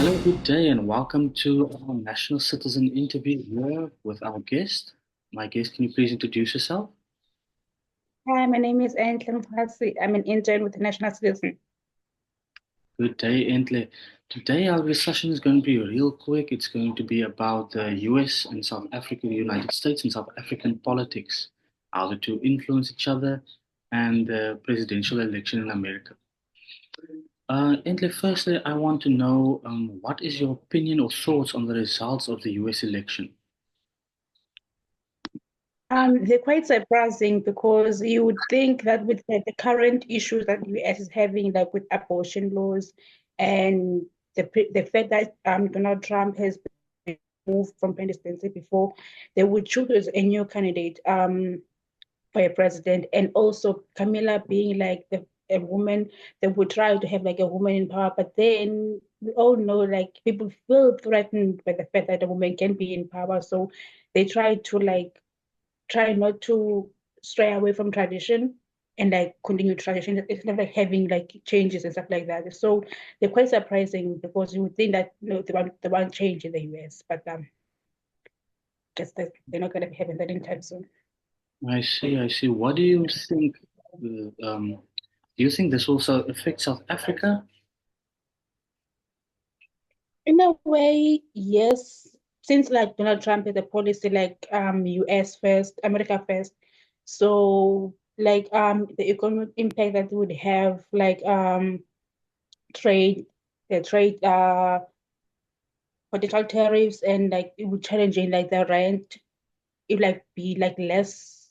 Hello, good day, and welcome to our National Citizen interview here with our guest. My guest, can you please introduce yourself? Hi, my name is Antlem Hatsi. I'm an intern with the National Citizen. Good day, Entle. Today, our discussion is going to be real quick. It's going to be about the US and South Africa, the United States and South African politics, how the two influence each other, and the presidential election in America. Entle, firstly, I want to know what is your opinion or thoughts on the results of the US election? They're quite surprising because you would think that with the current issues that the US is having, like with abortion laws and the fact that Donald Trump has been moved from presidency before, they would choose a new candidate for a president, and also Kamala being like a woman, they would try to have like a woman in power, but then we all know like people feel threatened by the fact that a woman can be in power, so they try not to stray away from tradition and like continue tradition. It's not like having like changes and stuff like that. So they're quite surprising because you would think that they want change in the US, but guess that they're not gonna be having that anytime soon. I see, I see. What do you think? Do you think this also affects South Africa? In a way, yes. Since like Donald Trump has a policy like US first, America first. So like the economic impact that it would have like trade the trade potential tariffs, and like it would challenging like the rent, it like be like less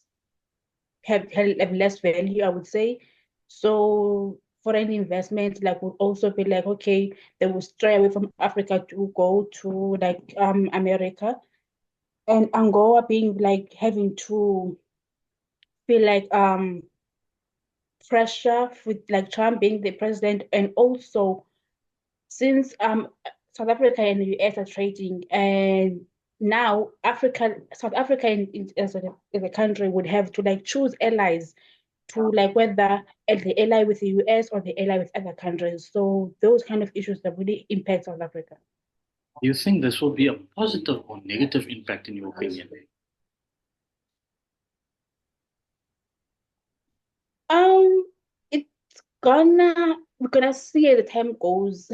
have less value, I would say. So foreign investment like would also be like, okay, they will stray away from Africa to go to like America, and Angola being like having to feel like pressure with like Trump being the president, and also since South Africa and the US are trading, and now South Africa as a country would have to like choose allies to like whether the ally with the US or the ally with other countries. So those kind of issues that really impact South Africa. Do you think this will be a positive or negative impact in your opinion? Um, it's we're gonna see as the time goes.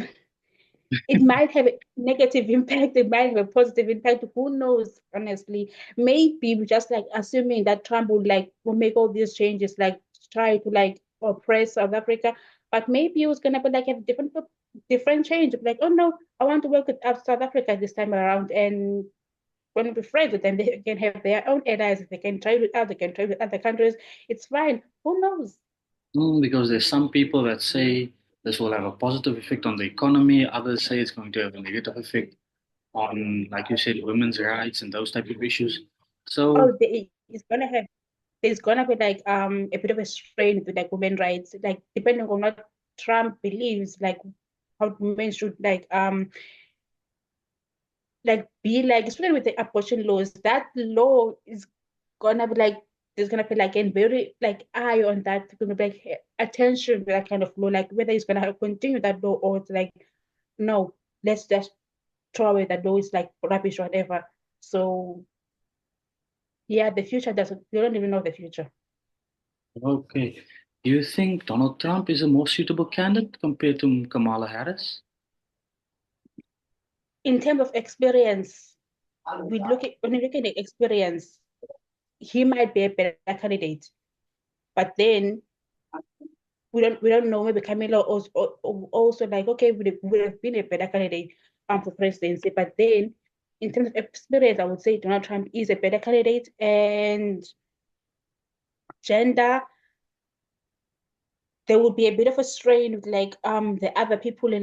It might have a negative impact, it might have a positive impact. Who knows, honestly? Maybe we're just like assuming that Trump will make all these changes, like try to like oppress South Africa, but maybe it was gonna be like a different change. Like, oh no, I want to work with South Africa this time around, and want to be friends with them. They can have their own allies. They can trade with us. They can trade with other countries. It's fine. Who knows? Because there's some people that say this will have a positive effect on the economy. Others say it's going to have a negative effect on, like you said, women's rights and those type of issues. So, Oh, it's gonna have there's gonna be like a bit of a strain to like women rights, like depending on what Trump believes, like how women should like be like, especially with the abortion laws. That law is gonna be like there's gonna be like a very like eye on that, gonna be like attention to that kind of law, like whether it's gonna continue that law or it's like no, let's just throw away that law. It's like rubbish, whatever. So yeah, the future doesn't. We don't even know the future. okay. Do you think Donald Trump is a more suitable candidate compared to Kamala Harris? In terms of experience, when we look at the experience, he might be a better candidate. But then we don't know, maybe Camilo also like, okay, would have been a better candidate for presidency. But then in terms of experience, I would say Donald Trump is a better candidate. And gender, there would be a bit of a strain with like the other people in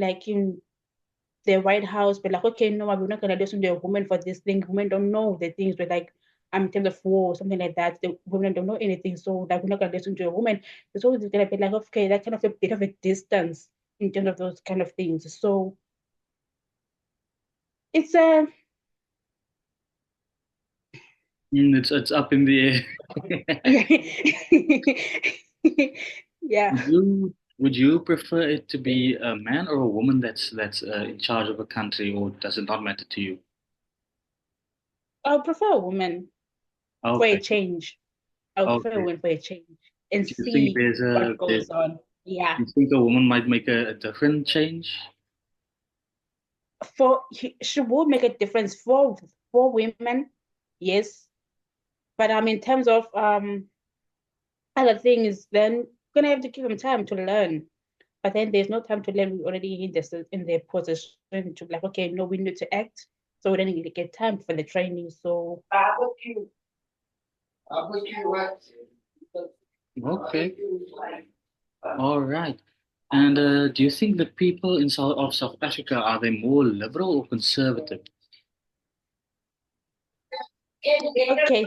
the White House, but like, okay, no, we're not gonna listen to a woman for this thing. Women don't know the things, but like in terms of war or something like that, the women don't know anything. So like we're not gonna listen to a woman. It's always gonna be like, okay, that kind of a bit of a distance in terms of those kind of things. So it's a It's up in the air. yeah. Yeah. You Would you prefer it to be a man or a woman that's in charge of a country, or does it not matter to you? I would prefer a woman for a Okay, change. I would prefer a okay. woman for a change and Do you think see what do goes on. Yeah. you think a woman might make a different change? She would make a difference for women, yes. But in terms of other things, then gonna have to give them time to learn. But then there's no time to learn. We already in their position to be like, okay, no, we need to act. So we don't need to get time for the training. So Okay, all right. And do you think the people in South Africa are they more liberal or conservative? okay,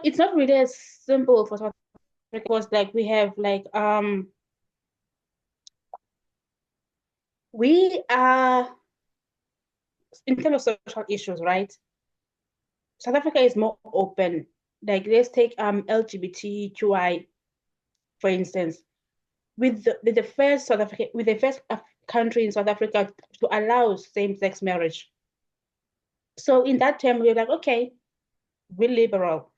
it's not really as simple for South Africa because like we have like we are in terms of social issues, right? South Africa is more open. Like let's take LGBTQI for instance. With the first South Africa, with the first country in South Africa to allow same-sex marriage. So in that term, we're like, okay, we're liberal.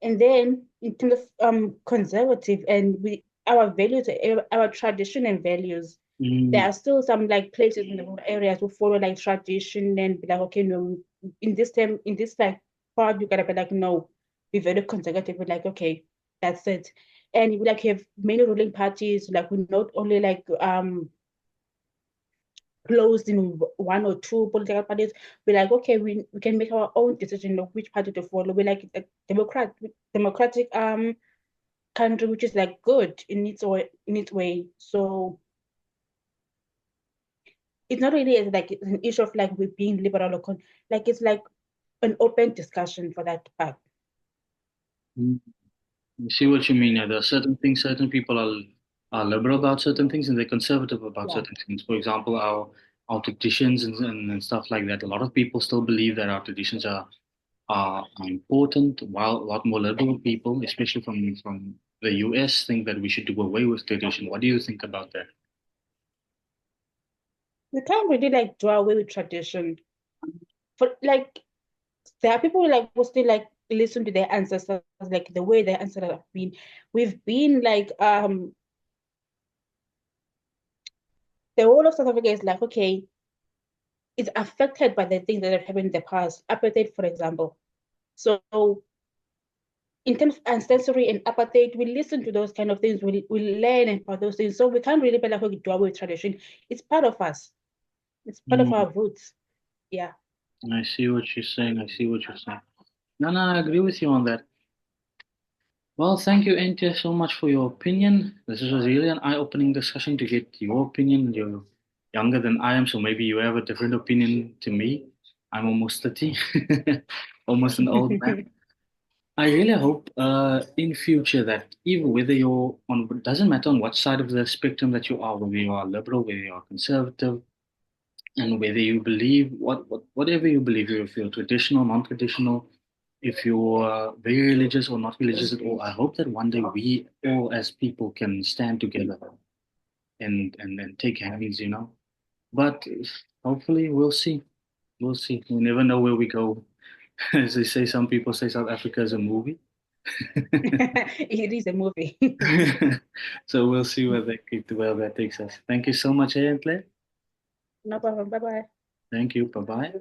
And then in terms of conservative and we our values, our tradition and values, there Mm, are still some like places in the rural areas who follow like tradition and be like, okay, no, in this term, in this like part, you gotta be like, no, be very conservative. We're like, okay, that's it. And we like have many ruling parties, like we not only like closed in one or two political parties. We're like, okay, we can make our own decision of which party to follow. We like a democratic country which is like good in its way. So it's not really like it's an issue of like we being liberal or like it's like an open discussion for that part. mm. I see what you mean. Yeah, there are certain things, certain people are liberal about certain things, and they're conservative about Yeah. certain things. For example, our traditions and stuff like that. A lot of people still believe that our traditions are important, while a lot more liberal people, especially from the US, think that we should do away with tradition. What do you think about that? We can't really like do away with tradition. For like there are people like who still like listen to their ancestors, like the way their ancestors have been. We've been like the whole of South Africa is like, okay, it's affected by the things that have happened in the past. Apartheid, for example. So in terms of ancestry and apartheid, we listen to those kind of things. We learn about those things. So we can't really be like, okay, do away with tradition. It's part of us. It's part of Mm, our roots. Yeah. I see what you're saying. I see what you're saying. No, no, I agree with you on that. Well, thank you, Antia, so much for your opinion. This was really an eye-opening discussion to get your opinion. You're younger than I am, so maybe you have a different opinion to me. I'm almost 30, almost an old man. I really hope in future that even whether you're on, it doesn't matter on what side of the spectrum that you are, whether you are liberal, whether you are conservative, and whether you believe whatever you believe, if you're traditional, non-traditional, if you're very religious or not religious at all, I hope that one day we all as people can stand together and take hands, you know. But hopefully we'll see. We'll see. We never know where we go. As they say, some people say South Africa is a movie. It is a movie. So we'll see where that takes us. Thank you so much, Antle. No problem. Bye bye. Thank you. Bye bye.